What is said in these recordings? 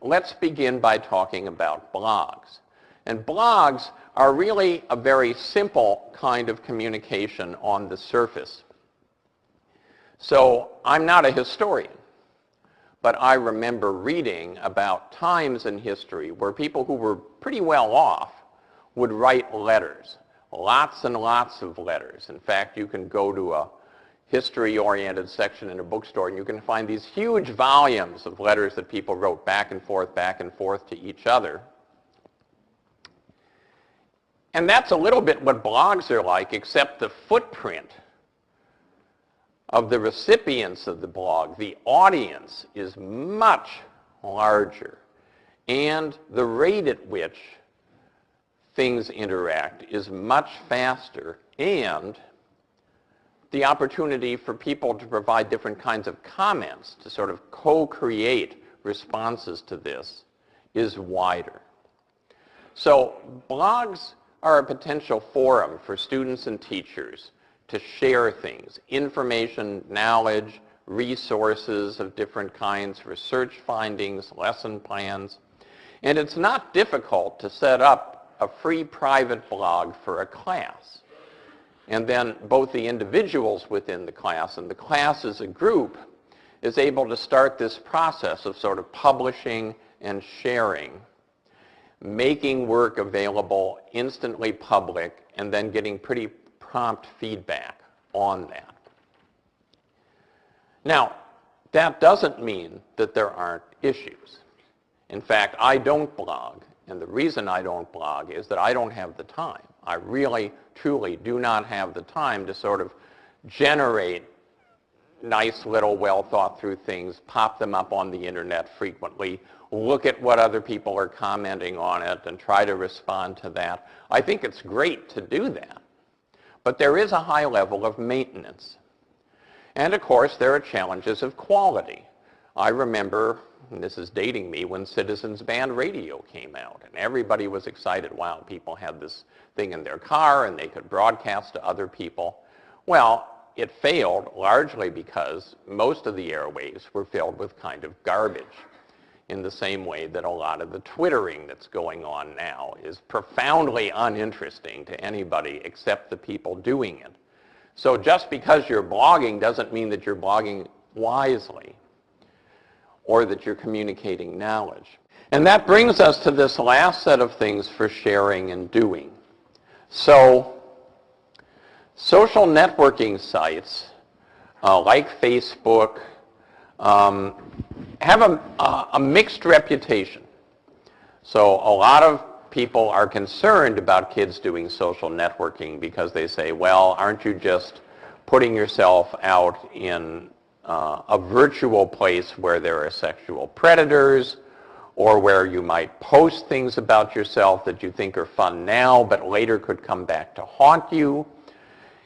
let's begin by talking about blogs. And blogs are really a very simple kind of communication on the surface. So I'm not a historian, but I remember reading about times in history where people who were pretty well off would write letters, lots and lots of letters. In fact, you can go to a history-oriented section in a bookstore and you can find these huge volumes of letters that people wrote back and forth to each other. And that's a little bit what blogs are like, except the footprint of the recipients of the blog, the audience, is much larger. And the rate at which things interact is much faster, and the opportunity for people to provide different kinds of comments to sort of co-create responses to this is wider. So blogs are a potential forum for students and teachers to share things, information, knowledge, resources of different kinds, research findings, lesson plans. And it's not difficult to set up a free private blog for a class. And then both the individuals within the class and the class as a group is able to start this process of sort of publishing and sharing, making work available, instantly public, and then getting pretty prompt feedback on that. Now, that doesn't mean that there aren't issues. In fact, I don't blog, and the reason I don't blog is that I don't have the time. I really, truly do not have the time to sort of generate nice little well-thought-through things, pop them up on the internet frequently, look at what other people are commenting on it, and try to respond to that. I think it's great to do that. But there is a high level of maintenance. And of course, there are challenges of quality. I remember, and this is dating me, when Citizens Band Radio came out, and everybody was excited. Wow, people had this thing in their car, and they could broadcast to other people. Well, it failed largely because most of the airwaves were filled with kind of garbage, in the same way that a lot of the Twittering that's going on now is profoundly uninteresting to anybody except the people doing it. So just because you're blogging doesn't mean that you're blogging wisely or that you're communicating knowledge. And that brings us to this last set of things for sharing and doing. So social networking sites like Facebook have a mixed reputation. So a lot of people are concerned about kids doing social networking because they say, well, aren't you just putting yourself out in a virtual place where there are sexual predators, or where you might post things about yourself that you think are fun now but later could come back to haunt you.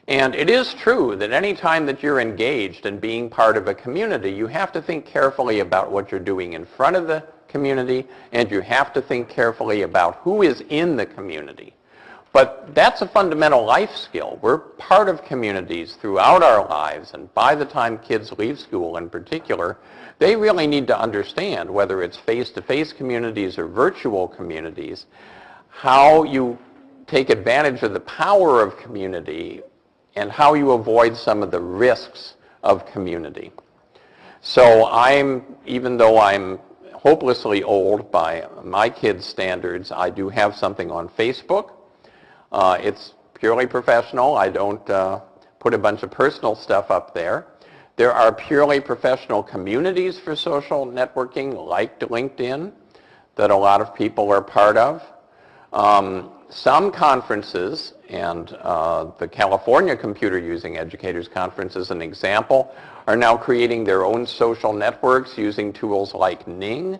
And it is true that any time that you're engaged in being part of a community, you have to think carefully about what you're doing in front of the community, and you have to think carefully about who is in the community. But that's a fundamental life skill. We're part of communities throughout our lives, and by the time kids leave school in particular, they really need to understand, whether it's face-to-face communities or virtual communities, how you take advantage of the power of community and how you avoid some of the risks of community. So even though I'm hopelessly old by my kids' standards, I do have something on Facebook. It's purely professional. I don't put a bunch of personal stuff up there. There are purely professional communities for social networking, like LinkedIn, that a lot of people are part of. Some conferences, and the California Computer Using Educators Conference is an example, are now creating their own social networks using tools like Ning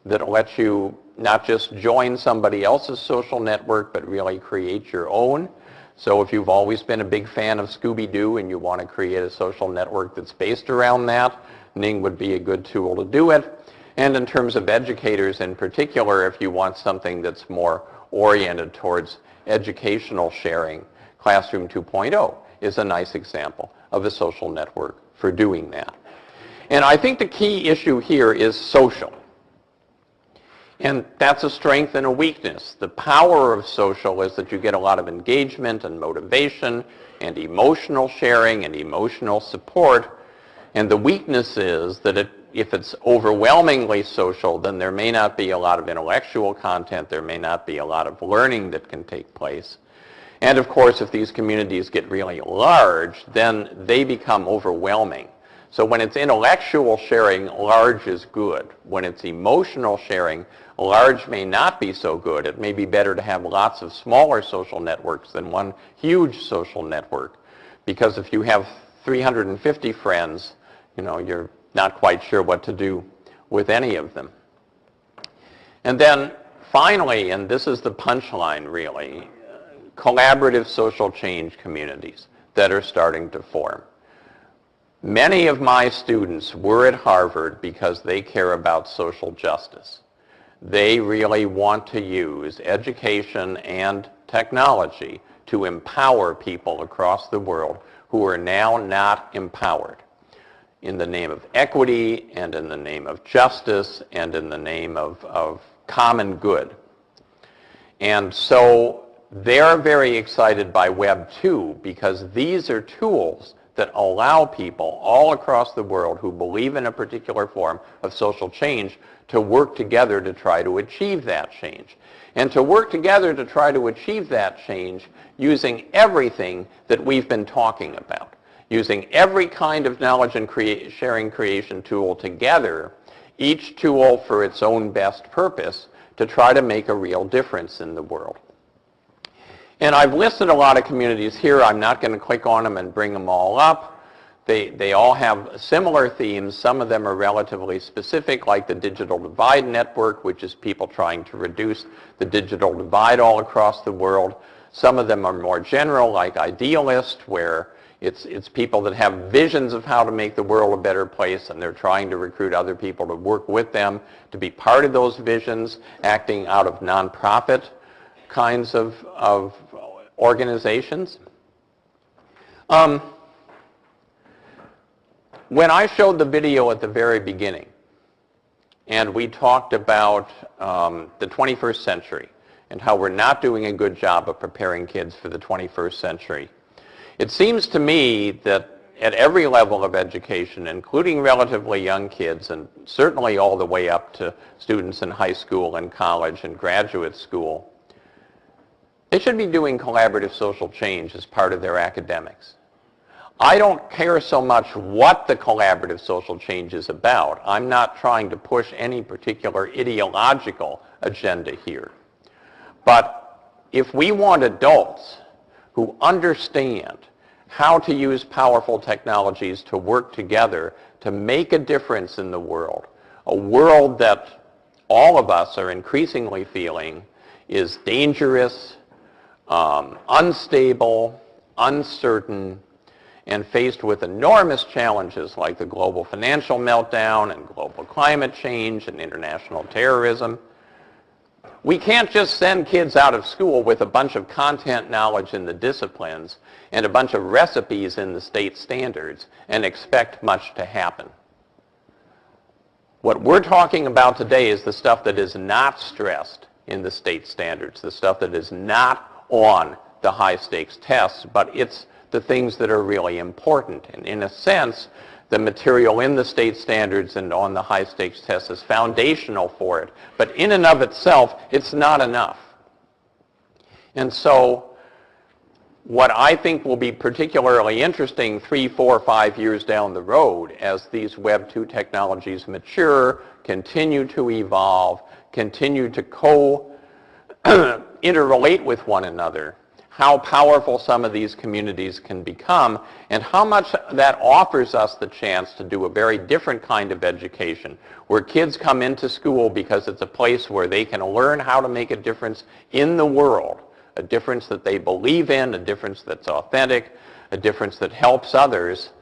that let you not just join somebody else's social network, but really create your own. So if you've always been a big fan of Scooby-Doo and you want to create a social network that's based around that, Ning would be a good tool to do it. And in terms of educators in particular, if you want something that's more oriented towards educational sharing, Classroom 2.0 is a nice example of a social network for doing that. And I think the key issue here is social. And that's a strength and a weakness. The power of social is that you get a lot of engagement and motivation and emotional sharing and emotional support. And the weakness is that if it's overwhelmingly social, then there may not be a lot of intellectual content, there may not be a lot of learning that can take place. And of course, if these communities get really large, then they become overwhelming. So when it's intellectual sharing, large is good. When it's emotional sharing, large may not be so good. It may be better to have lots of smaller social networks than one huge social network. Because if you have 350 friends, you're not quite sure what to do with any of them. And then finally, and this is the punchline really, collaborative social change communities that are starting to form. Many of my students were at Harvard because they care about social justice. They really want to use education and technology to empower people across the world who are now not empowered in the name of equity and in the name of justice and in the name of common good. And so they're very excited by Web 2 because these are tools that allow people all across the world who believe in a particular form of social change to work together to try to achieve that change. And to work together to try to achieve that change using everything that we've been talking about. Using every kind of knowledge and sharing creation tool together, each tool for its own best purpose, to try to make a real difference in the world. And I've listed a lot of communities here. I'm not going to click on them and bring them all up. They all have similar themes. Some of them are relatively specific, like the Digital Divide Network, which is people trying to reduce the digital divide all across the world. Some of them are more general, like Idealist, where it's people that have visions of how to make the world a better place, and they're trying to recruit other people to work with them to be part of those visions, acting out of nonprofit kinds of organizations. When I showed the video at the very beginning, and we talked about the 21st century and how we're not doing a good job of preparing kids for the 21st century, it seems to me that at every level of education, including relatively young kids, and certainly all the way up to students in high school and college and graduate school, they should be doing collaborative social change as part of their academics. I don't care so much what the collaborative social change is about. I'm not trying to push any particular ideological agenda here. But if we want adults who understand how to use powerful technologies to work together to make a difference in the world, a world that all of us are increasingly feeling is dangerous, unstable, uncertain, and faced with enormous challenges like the global financial meltdown and global climate change and international terrorism. We can't just send kids out of school with a bunch of content knowledge in the disciplines and a bunch of recipes in the state standards and expect much to happen. What we're talking about today is the stuff that is not stressed in the state standards, the stuff that is not on the high-stakes tests, but it's the things that are really important. And in a sense, the material in the state standards and on the high-stakes tests is foundational for it. But in and of itself, it's not enough. And so what I think will be particularly interesting 3, 4, 5 years down the road as these Web 2 technologies mature, continue to evolve, continue to interrelate with one another, how powerful some of these communities can become, and how much that offers us the chance to do a very different kind of education, where kids come into school because it's a place where they can learn how to make a difference in the world, a difference that they believe in, a difference that's authentic, a difference that helps others,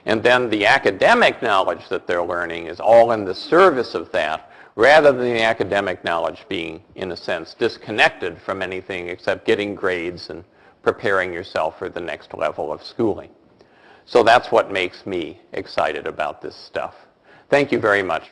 and then the academic knowledge that they're learning is all in the service of that, rather than the academic knowledge being, in a sense, disconnected from anything except getting grades and preparing yourself for the next level of schooling. So that's what makes me excited about this stuff. Thank you very much.